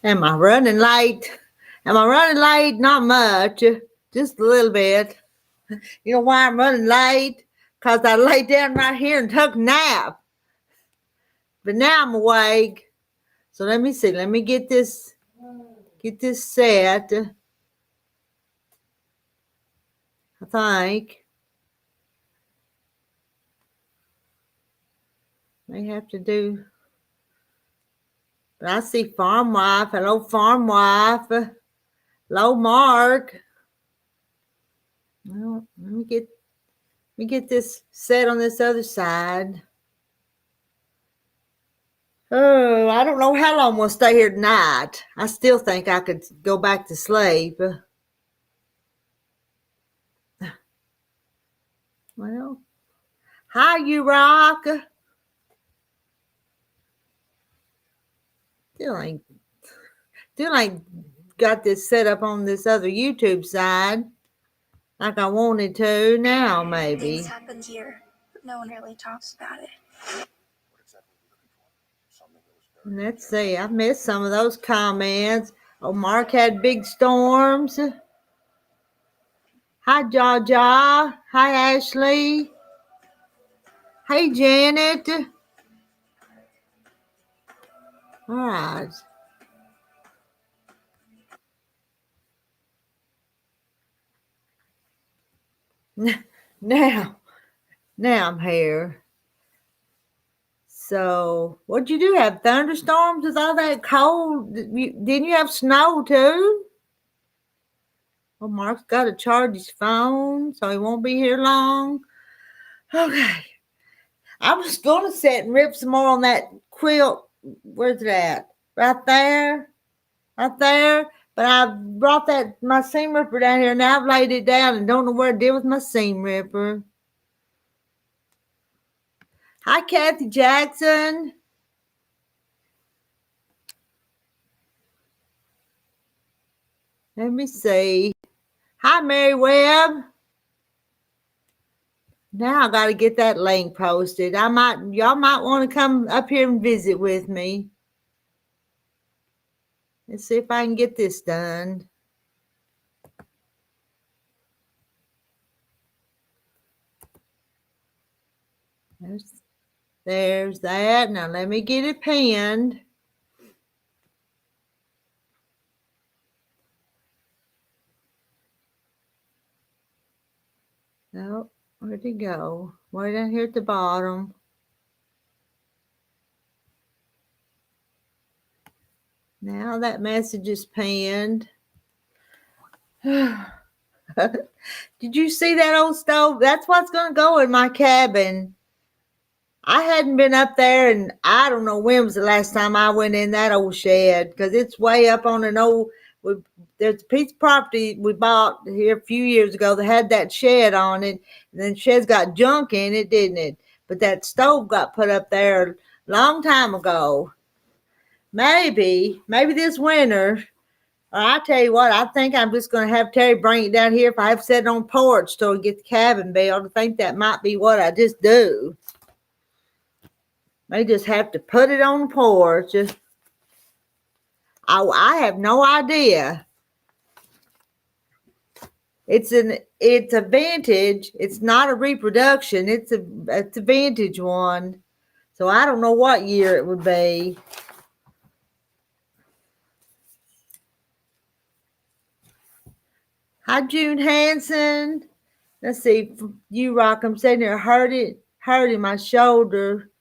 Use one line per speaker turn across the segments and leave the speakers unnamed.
Am I running late? Am I running late? Not much, just a little bit. You know why I'm running late? Because I laid down right here and took a nap. But now I'm awake. So let me see. Let me get this set. I think. May have to do. But I see Farm Wife. Hello, Farm Wife. Hello, Mark. Well, let me get this set on this other side. Oh, I don't know how long we'll stay here tonight. I still think I could go back to sleep. Well, hi, you rock. Still ain't got this set up on this other YouTube side like I wanted to. Now maybe.
Things happen here, but no one really talks about it.
Let's see. I missed some of those comments. Oh, Mark had big storms. Hi, Jaja. Hi, Ashley. Hey, Janet. All right. Now I'm here. So, what'd you do? Have thunderstorms with all that cold? Didn't you have snow too? Well, Mark's got to charge his phone, so he won't be here long. Okay. I was going to sit and rip some more on that quilt. Where's it at? Right there. Right there. But I brought my seam ripper down here, and now I've laid it down and don't know what to do with my seam ripper. Hi, Kathy Jackson. Let me see. Hi, Mary Webb. Now I got to get that link posted. Y'all might want to come up here and visit with me. Let's see if I can get this done. There's that. Now let me get it pinned. Oh, where'd it go? Way down here at the bottom. Now that message is pinned. Did you see that old stove? That's what's going to go in my cabin. I hadn't been up there, and I don't know when was the last time I went in that old shed, because it's way up on an old, there's a piece of property we bought here a few years ago that had that shed on it, and then the shed's got junk in it, didn't it? But that stove got put up there a long time ago. Maybe this winter. Or I tell you what, I think I'm just going to have Terry bring it down here if I have to set it on the porch till we get the cabin built. I think that might be what I just do. They just have to put it on the porch. I have no idea. It's a vintage. It's not a reproduction. It's a vintage one. So I don't know what year it would be. Hi, June Hanson. Let's see. You rock. I'm sitting there hurting my shoulder.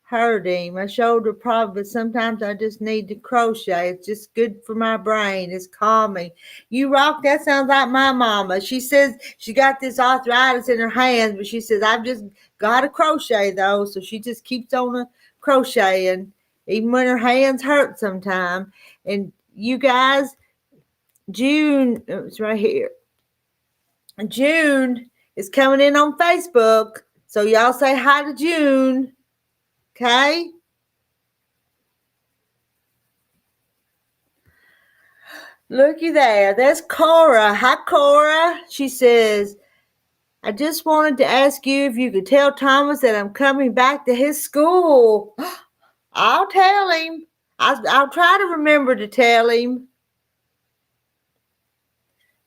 Hurting my shoulder probably, but sometimes I just need to crochet. It's just good for my brain. It's calming. You rock. That sounds like my mama. She says she got this arthritis in her hands, but she says I've just got to crochet though, so she just keeps on crocheting even when her hands hurt sometime. And you guys, June, it's right here. June is coming in on Facebook, so y'all say hi to June. Okay. Looky there. There's Cora. Hi, Cora. She says, I just wanted to ask you if you could tell Thomas that I'm coming back to his school. I'll tell him. I'll try to remember to tell him.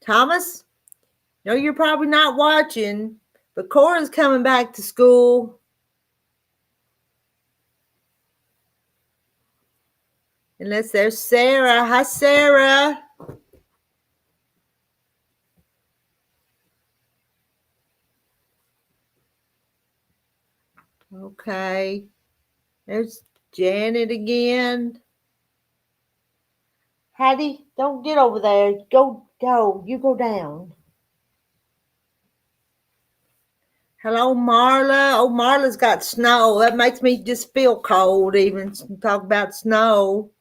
Thomas, no, you're probably not watching, but Cora's coming back to school. Unless there's Sarah. Hi, Sarah. Okay. There's Janet again. Hattie, don't get over there. Go. You go down. Hello, Marla. Oh, Marla's got snow. That makes me just feel cold even talk about snow.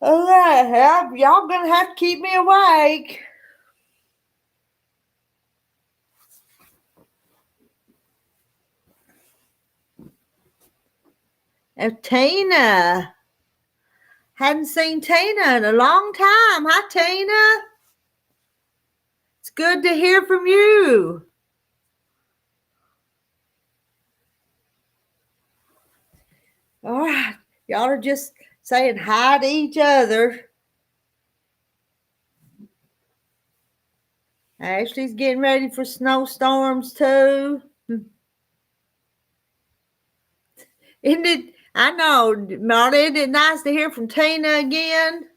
All right, y'all gonna have to keep me awake. And Tina. Hadn't seen Tina in a long time. Hi, Tina. It's good to hear from you. All right. Y'all are just saying hi to each other. Ashley's getting ready for snowstorms too. Isn't it? I know, Marty, isn't it nice to hear from Tina again?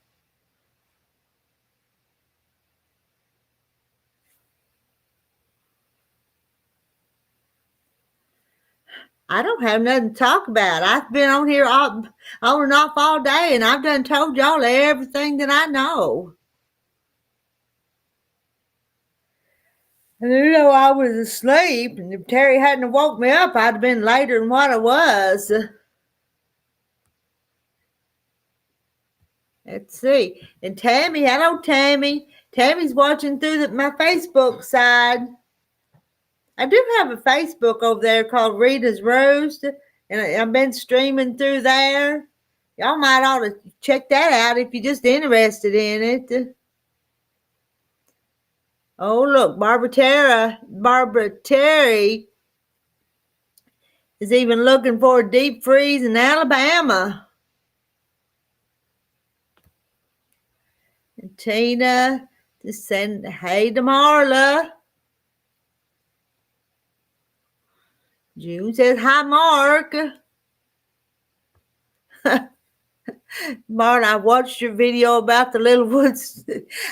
I don't have nothing to talk about. I've been on here on and off all day, and I've done told y'all everything that I know. And I was asleep, and if Terry hadn't woke me up, I'd have been later than what I was. Let's see. And Tammy, hello, Tammy. Tammy's watching through my Facebook side. I do have a Facebook over there called Rita's Roast, and I've been streaming through there. Y'all might ought to check that out if you're just interested in it. Oh, look, Barbara Terry is even looking for a deep freeze in Alabama. And Tina just send hey to Marla. June says hi, Mark. Marla, I watched your video about the little woods.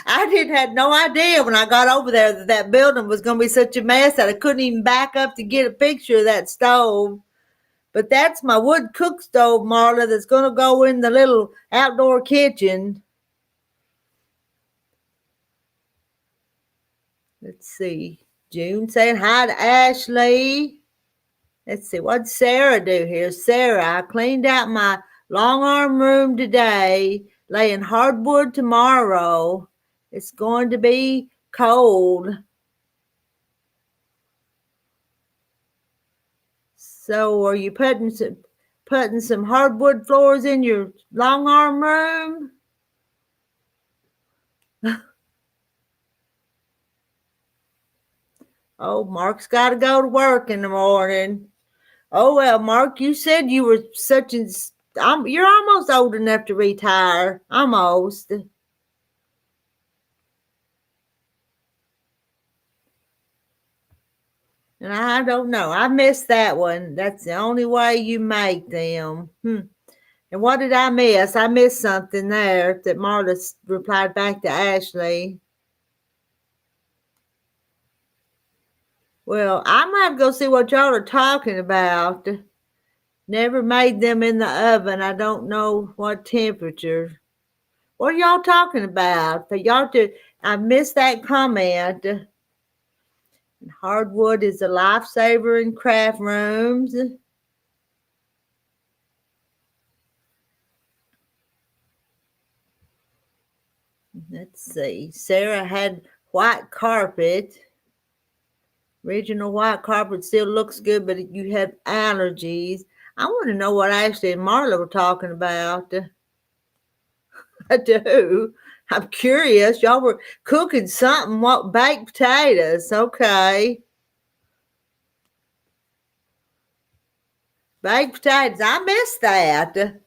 I had no idea when I got over there that building was going to be such a mess that I couldn't even back up to get a picture of that stove. But that's my wood cook stove, Marla, that's going to go in the little outdoor kitchen. Let's see. June saying hi to Ashley. Let's see. What did Sarah do here? Sarah, I cleaned out my long arm room today, laying hardwood tomorrow. It's going to be cold. So are you putting some hardwood floors in your long arm room? Oh, Mark's got to go to work in the morning. Oh, well, Mark, you said you were you're almost old enough to retire. Almost. And I don't know. I missed that one. That's the only way you make them. And what did I miss? I missed something there that Marta replied back to Ashley. Well, I might go see what y'all are talking about. Never made them in the oven. I don't know what temperature. What are y'all talking about? I missed that comment. Hardwood is a lifesaver in craft rooms. Let's see. Sarah had white carpet. Original white carpet still looks good, but you have allergies. I want to know what Ashley and Marla were talking about. I do. I'm curious. Y'all were cooking something. What, baked potatoes? Okay. Baked potatoes, I miss that.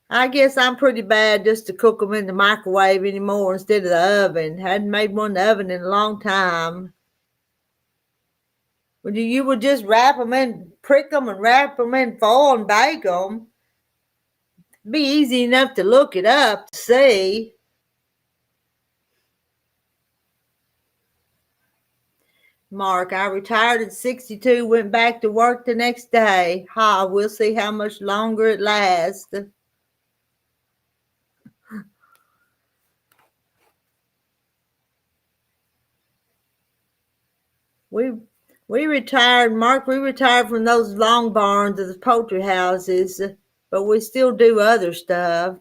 I guess I'm pretty bad just to cook them in the microwave anymore instead of the oven. Hadn't made one in the oven in a long time. Well, you would just wrap them in, prick them and wrap them in foil and bake them. Be easy enough to look it up to see. Mark, I retired at 62, went back to work the next day. Ha, we'll see how much longer it lasts. We retired, Mark, we retired from those long barns of the poultry houses, but we still do other stuff.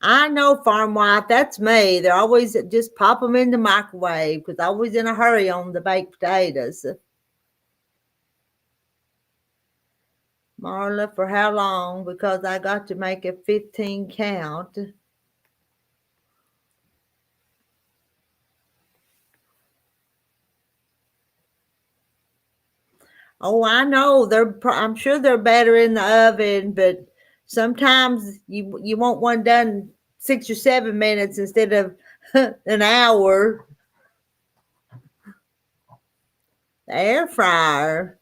I know, farm wife, that's me. They're always just pop them in the microwave because always in a hurry on the baked potatoes. Marla, for how long? Because I got to make a 15 count. Oh, I know. I'm sure they're better in the oven, but sometimes you want one done 6 or 7 minutes instead of an hour. The air fryer.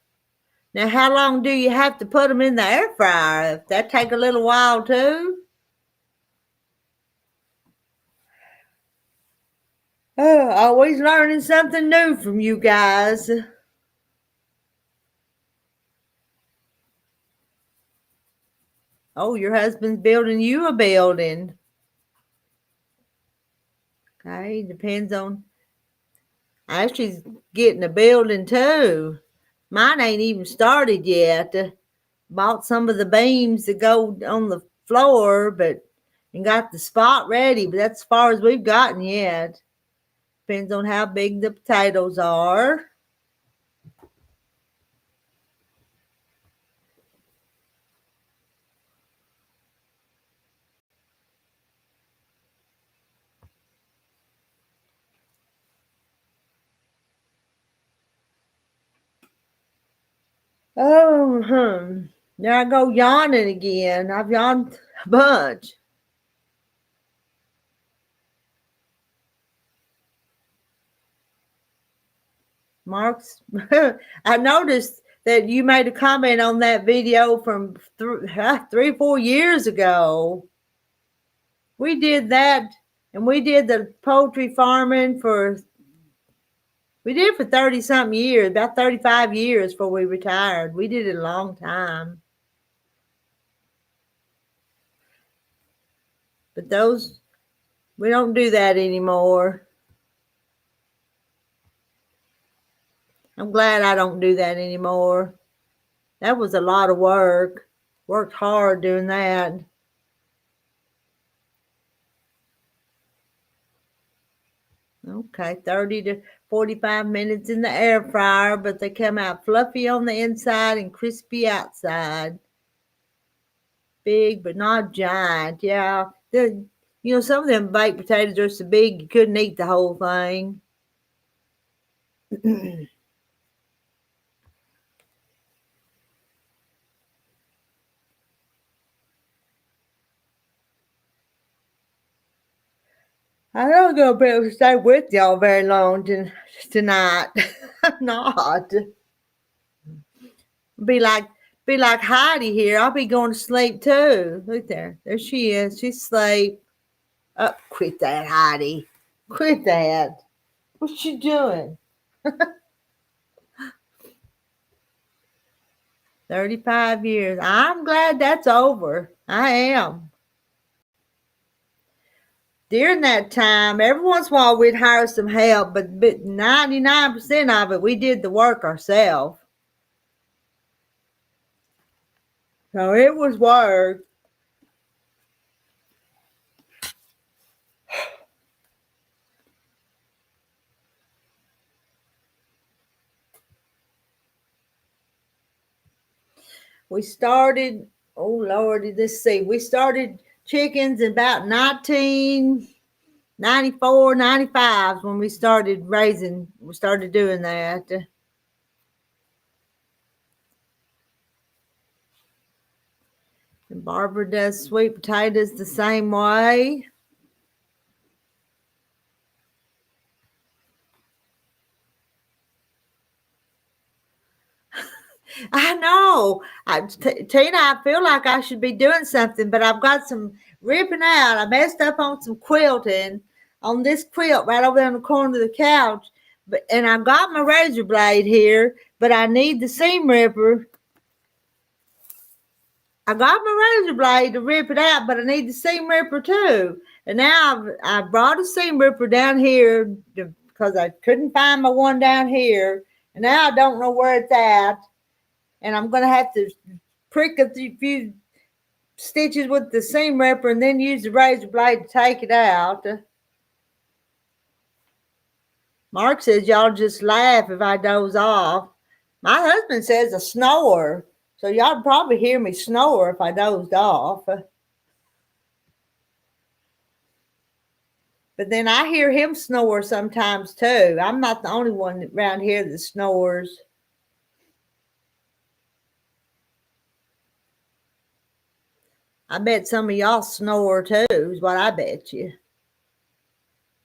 Now, how long do you have to put them in the air fryer? That take a little while too? Oh, always learning something new from you guys. Oh, your husband's building you a building. Okay, depends on. Actually, getting a building too. Mine ain't even started yet. Bought some of the beams that go on the floor, and got the spot ready, but that's as far as we've gotten yet. Depends on how big the potatoes are. Oh, there I go yawning again. I've yawned a bunch. Mark's, I noticed that you made a comment on that video from 3 or 4 years ago. We did that, and we did the poultry farming we did it for 30 something years, about 35 years before we retired. We did it a long time. But we don't do that anymore. I'm glad I don't do that anymore. That was a lot of work. Worked hard doing that. Okay, 30 to 45 minutes in the air fryer, but they come out fluffy on the inside and crispy outside. Big, but not giant. Yeah. Some of them baked potatoes are so big you couldn't eat the whole thing. I'm not going to be able to stay with y'all very long tonight. I'm not. Be like Heidi here. I'll be going to sleep too. Look there. There she is. She's asleep. Oh, quit that, Heidi. Quit that. What you doing? 35 years. I'm glad that's over. I am. During that time, every once in a while we'd hire some help, but 99% of it, we did the work ourselves. So it was work. We started, oh Lordy, let's see. We started chickens in about 1994, 95 when we started doing that. And Barbara does sweet potatoes the same way. I know. Tina, I feel like I should be doing something, but I've got some ripping out. I messed up on some quilting on this quilt right over there in the corner of the couch. And I've got my razor blade here, but I need the seam ripper. I got my razor blade to rip it out, but I need the seam ripper too. And now I brought a seam ripper down here because I couldn't find my one down here. And now I don't know where it's at. And I'm going to have to prick a few stitches with the seam ripper and then use the razor blade to take it out. Mark says y'all just laugh if I doze off. My husband says I snore, so y'all probably hear me snore if I dozed off. But then I hear him snore sometimes too. I'm not the only one around here that snores. I bet some of y'all snore too, is what I bet you.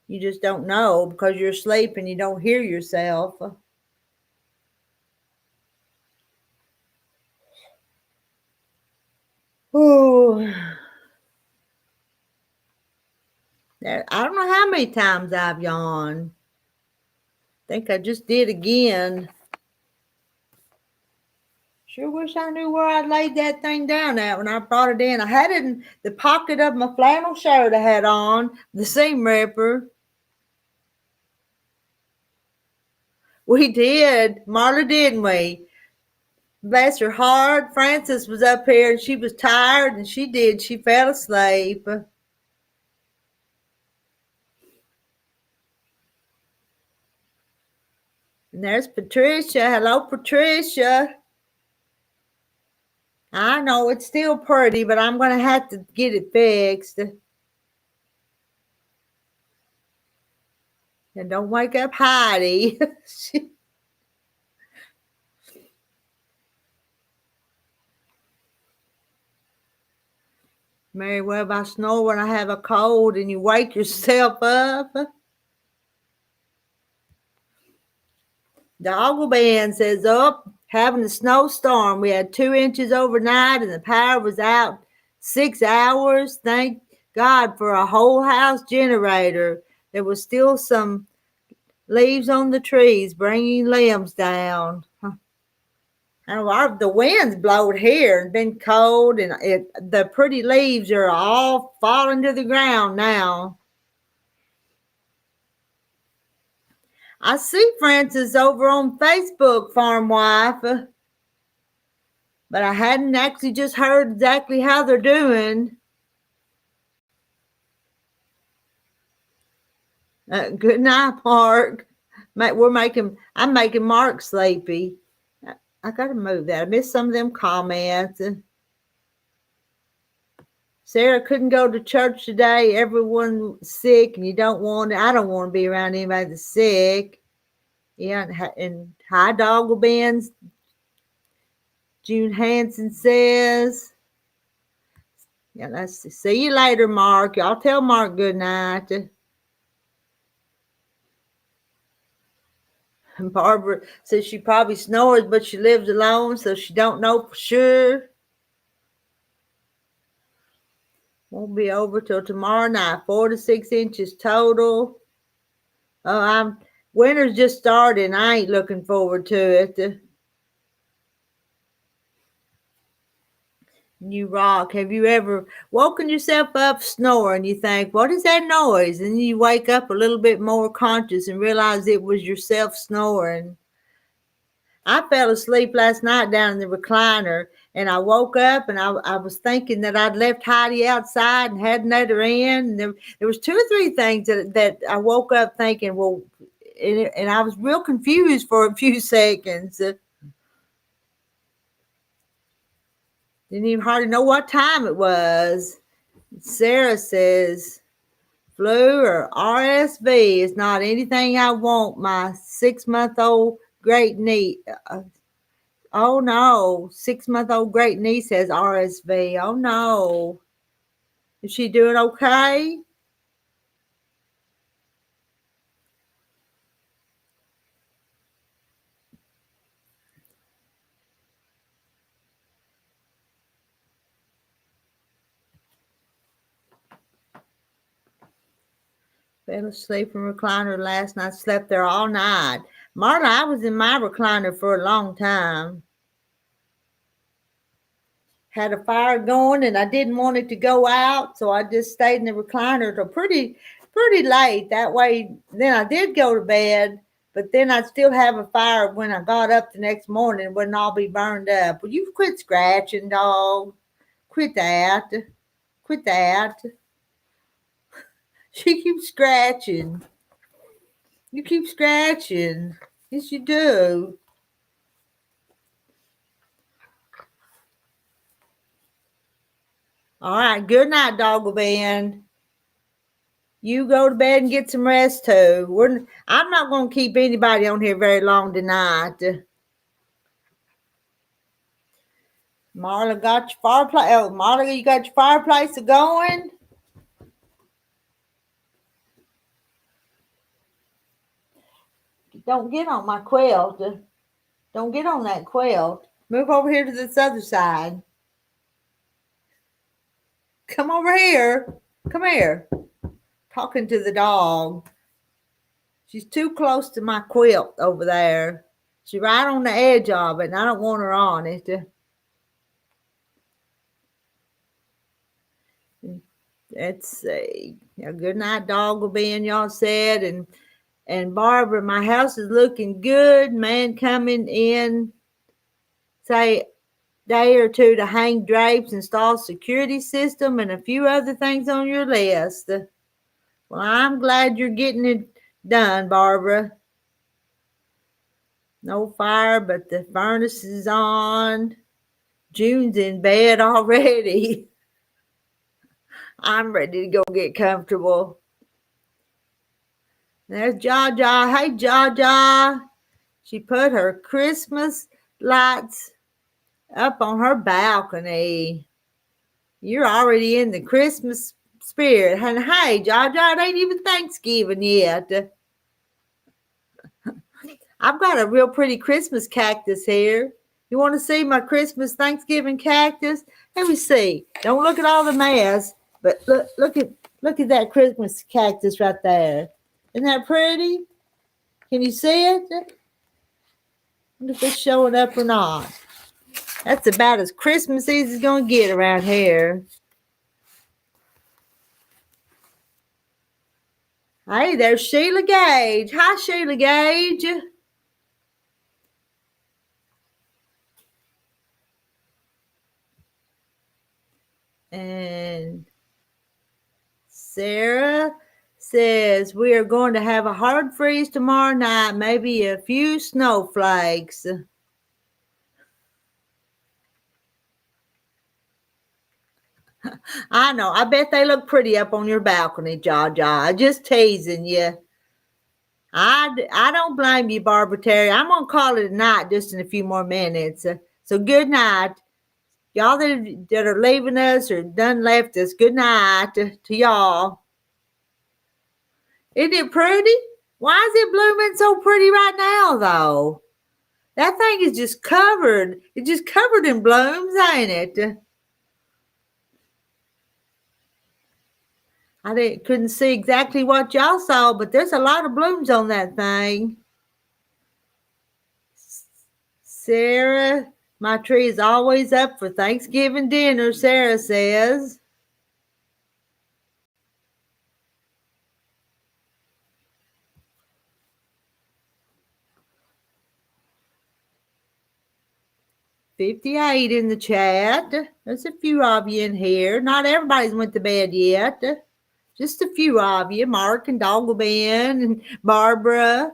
You just don't know because you're asleep and you don't hear yourself. Ooh. I don't know how many times I've yawned. I think I just did again. Sure wish I knew where I laid that thing down at when I brought it in. I had it in the pocket of my flannel shirt I had on, the seam ripper. We did. Marla, didn't we? Bless her heart. Frances was up here and she was tired and she fell asleep. And there's Patricia. Hello, Patricia. I know it's still pretty, but I'm going to have to get it fixed. And don't wake up Heidi. Mary, well, if I snore when I have a cold and you wake yourself up. Doggle Band says, having a snowstorm. We had 2 inches overnight and the power was out 6 hours. Thank God for a whole house generator. There was still some leaves on the trees bringing limbs down. The wind's blowed here and been cold, and the pretty leaves are all falling to the ground now. I see Frances over on Facebook, Farm Wife, but I hadn't actually just heard exactly how they're doing. Good night, Mark. I'm making Mark sleepy. I gotta move that. I missed some of them comments. Sarah couldn't go to church today. Everyone's sick, and I don't want to be around anybody that's sick. Yeah, and hi, Doggle Bends. June Hanson says. Yeah, let's see you later, Mark. Y'all tell Mark good night. And Barbara says she probably snores, but she lives alone, so she don't know for sure. Won't be over till tomorrow night. 4 to 6 inches total. Winter's just started, and I ain't looking forward to it. You rock. Have you ever woken yourself up snoring? You think, what is that noise? And you wake up a little bit more conscious and realize it was yourself snoring. I fell asleep last night down in the recliner, and I woke up and I was thinking that I'd left Heidi outside and hadn't let her in. And there was 2 or 3 things that I woke up thinking, well, and I was real confused for a few seconds. Didn't even hardly know what time it was. Sarah says, flu or RSV is not anything I want my 6-month-old great niece. Oh no, 6-month-old great niece has RSV. Oh no. Is she doing okay? Fell asleep in recliner last night, slept there all night. Marla, I was in my recliner for a long time. Had a fire going and I didn't want it to go out, so I just stayed in the recliner till pretty late. That way, then I did go to bed, but then I'd still have a fire when I got up the next morning. It wouldn't all be burned up. Will you quit scratching, dog? Quit that. Quit that. She keeps scratching. You keep scratching. Yes, you do. All right. Good night, Doggle Band. You go to bed and get some rest too. I'm not going to keep anybody on here very long tonight. Marla got your fireplace. Oh, Marla, you got your fireplace going? Don't get on my quilt. Don't get on that quilt. Move over here to this other side. Come over here. Come here. Talking to the dog. She's too close to my quilt over there. She's right on the edge of it, and I don't want her on it. Let's see. Good night, dog will be in, y'all said. And Barbara, my house is looking good. Man coming in, say, day or two to hang drapes, install security system, and a few other things on your list. Well, I'm glad you're getting it done, Barbara. No fire, but the furnace is on. June's in bed already. I'm ready to go get comfortable. There's Jaja. Hey, Jaja. She put her Christmas lights up on her balcony. You're already in the Christmas spirit. And hey, Jaja, it ain't even Thanksgiving yet. I've got a real pretty Christmas cactus here. You want to see my Christmas Thanksgiving cactus? Let me see. Don't look at all the mess, but look at that Christmas cactus right there. Isn't that pretty? Can you see it? I wonder if it's showing up or not. That's about as Christmassy as it's going to get around here. Hey, there's Sheila Gage. Hi, Sheila Gage. And Sarah says we are going to have a hard freeze tomorrow night, maybe a few snowflakes. I know. I bet they look pretty up on your balcony, Jaja. Just teasing you. I don't blame you, Barbara Terry. I'm going to call it a night just in a few more minutes. So good night. Y'all that are leaving us or done left us, good night to y'all. Isn't it pretty? Why is it blooming so pretty right now, though? That thing is just covered. It's just covered in blooms, ain't it? Couldn't see exactly what y'all saw, but there's a lot of blooms on that thing. Sarah, my tree is always up for Thanksgiving dinner, Sarah says. $58 in the chat. There's a few of you in here. Not everybody's went to bed yet. Just a few of you. Mark and Doggleben and Barbara.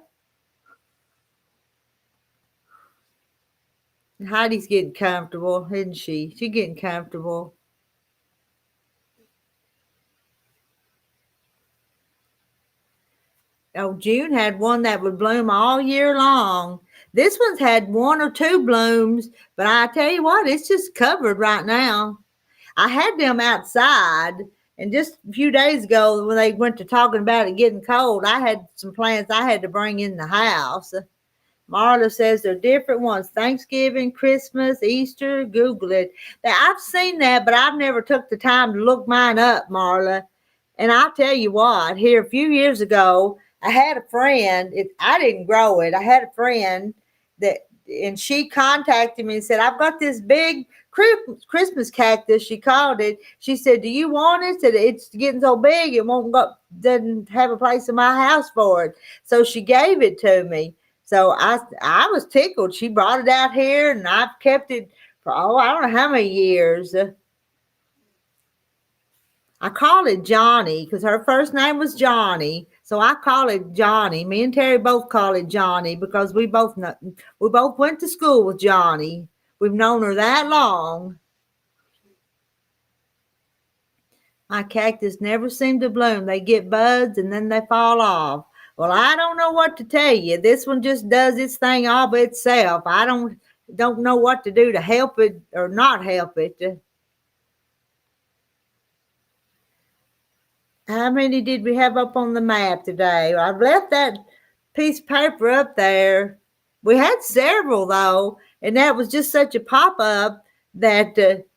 And Heidi's getting comfortable, isn't she? She's getting comfortable. Oh, June had one that would bloom all year long. This one's had 1 or 2 blooms, but I tell you what, it's just covered right now. I had them outside, and just a few days ago when they went to talking about it getting cold, I had some plants I had to bring in the house. Marla says they're different ones. Thanksgiving, Christmas, Easter, Google it. Now, I've seen that, but I've never took the time to look mine up, Marla. And I'll tell you what, here a few years ago, I had a friend, I didn't grow it. I had a friend and she contacted me and said, I've got this big Christmas cactus, she called it. She said, do you want it? Said, it's getting so big, it doesn't have a place in my house for it. So she gave it to me. So I was tickled. She brought it out here, and I've kept it for, I don't know how many years. I call it Johnny because her first name was Johnny. So I call it Johnny. Me and Terry both call it Johnny because we both went to school with Johnny. We've known her that long. My cactus never seem to bloom. They get buds and then they fall off. Well, I don't know what to tell you. This one just does its thing all by itself. I don't know what to do to help it or not help it. How many did we have up on the map today? I've left that piece of paper up there. We had several though, and that was just such a pop-up that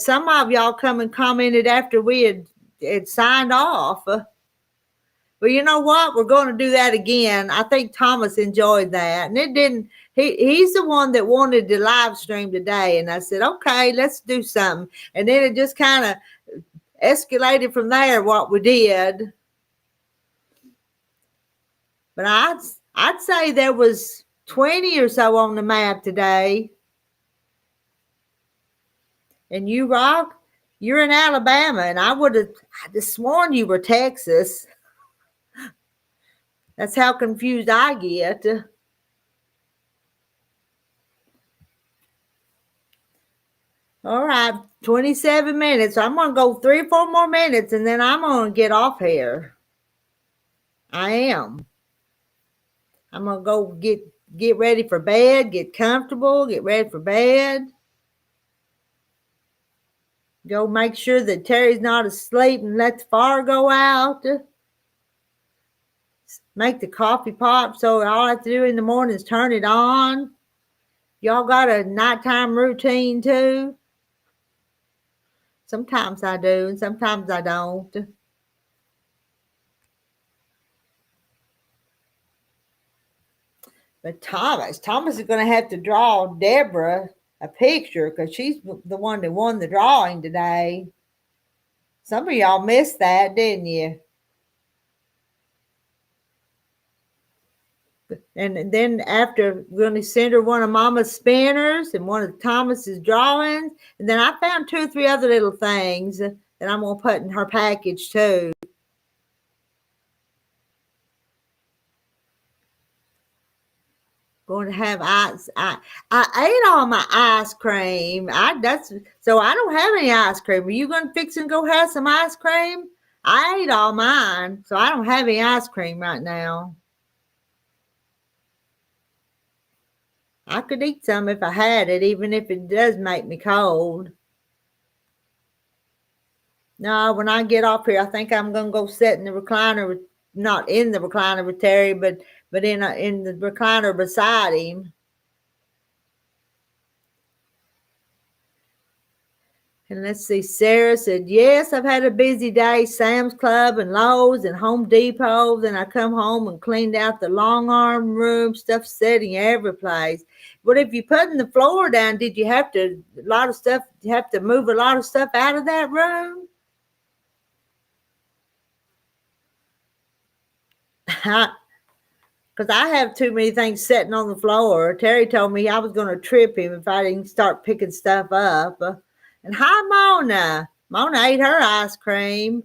some of y'all come and commented after we had signed off. But you know what? We're going to do that again. I think Thomas enjoyed that. And it didn't, he's the one that wanted to live stream today. And I said, okay, let's do something. And then it just kind of escalated from there what we did. But I'd say there was 20 or so on the map today. And you, Rock, you're in Alabama. And I'd have sworn you were Texas. That's how confused I get. All right, 27 minutes. I'm going to go 3 or 4 more minutes, and then I'm going to get off here. I am. I'm going to go get ready for bed, get comfortable, get ready for bed. Go make sure that Terry's not asleep and let the fire go out. Make the coffee pot so all I have to do in the morning is turn it on. Y'all got a nighttime routine too? Sometimes I do and sometimes I don't. But Thomas is going to have to draw Deborah a picture because she's the one that won the drawing today. Some of y'all missed that, didn't you? And then after, we're going to send her one of Mama's spinners and one of Thomas's drawings. And then I found 2 or 3 other little things that I'm going to put in her package too. Going to have ice. I ate all my ice cream. So I don't have any ice cream. Are you going to fix and go have some ice cream? I ate all mine, so I don't have any ice cream right now. I could eat some if I had it, even if it does make me cold. No, when I get off here, I think I'm going to go sit in the recliner, not in the recliner with Terry, but in the recliner beside him. And let's see, Sarah said, yes, I've had a busy day, Sam's Club and Lowe's and Home Depot. Then I come home and cleaned out the long arm room, stuff sitting every place. But if you putting the floor down, did you have to, you have to move a lot of stuff out of that room? Because I have too many things sitting on the floor. Terry told me I was going to trip him if I didn't start picking stuff up. And hi, Mona. Mona ate her ice cream.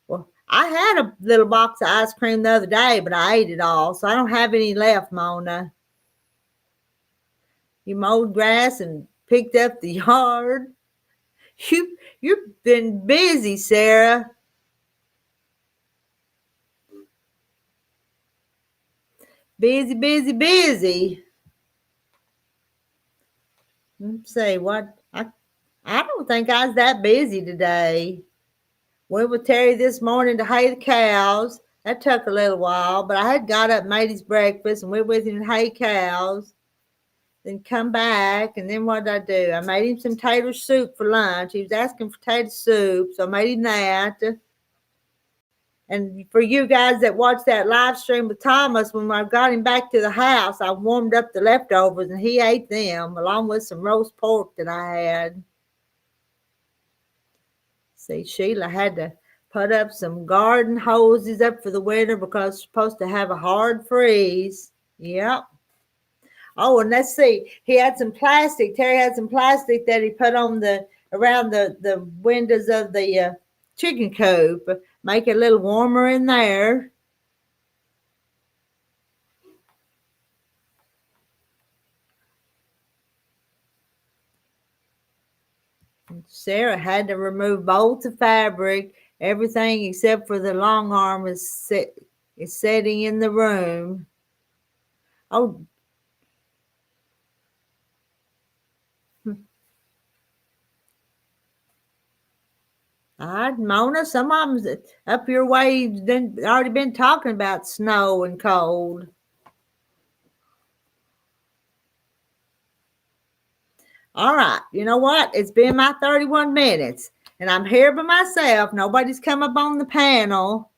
Well, I had a little box of ice cream the other day, but I ate it all, so I don't have any left, Mona. You mowed grass and picked up the yard. You've been busy, Sarah. Busy, busy, busy. Let's see what I don't think I was that busy today. Went with Terry this morning to hay the cows. That took a little while, but I had got up, made his breakfast, and went with him to hay cows. Then come back, and then what did I do? I made him some tater soup for lunch. He was asking for tater soup, so I made him that. And for you guys that watched that live stream with Thomas, when I got him back to the house, I warmed up the leftovers, and he ate them along with some roast pork that I had. See, Sheila had to put up some garden hoses up for the winter because it's supposed to have a hard freeze. Yep. Oh, and let's see. He had some plastic. Terry had some plastic that he put on around the windows of the chicken coop. Make it a little warmer in there. Sarah had to remove bolts of fabric. Everything except for the long arm is setting in the room. Oh. Mona, some of them's up your way already been talking about snow and cold. All right, you know what? It's been my 31 minutes, and I'm here by myself. Nobody's come up on the panel.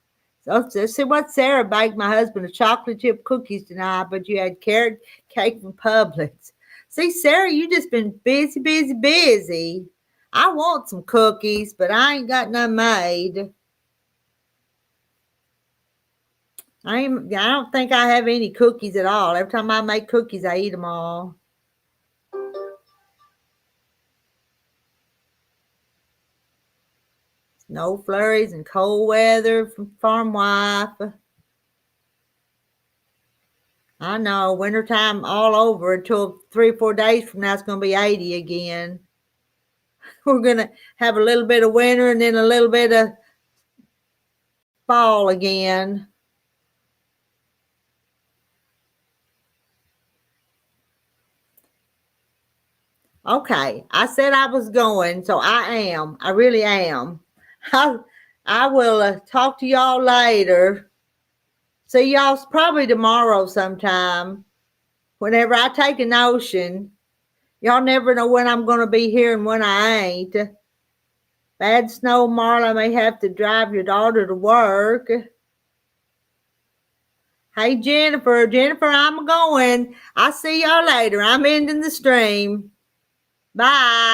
So let's see what Sarah baked my husband a chocolate chip cookies tonight, but you had carrot cake from Publix. See, Sarah, you just been busy, busy, busy. I want some cookies, but I ain't got none made. I don't think I have any cookies at all. Every time I make cookies, I eat them all. Snow flurries and cold weather from Farm Wife. I know, wintertime all over until 3 or 4 days from now, it's going to be 80 again. We're going to have a little bit of winter and then a little bit of fall again. Okay, I said I was going, so I am. I really am. I will talk to y'all later. See y'all probably tomorrow sometime. Whenever I take a notion, y'all never know when I'm going to be here and when I ain't. Bad snow, Marla may have to drive your daughter to work. Hey, Jennifer, I'm going. I'll see y'all later. I'm ending the stream. Bye.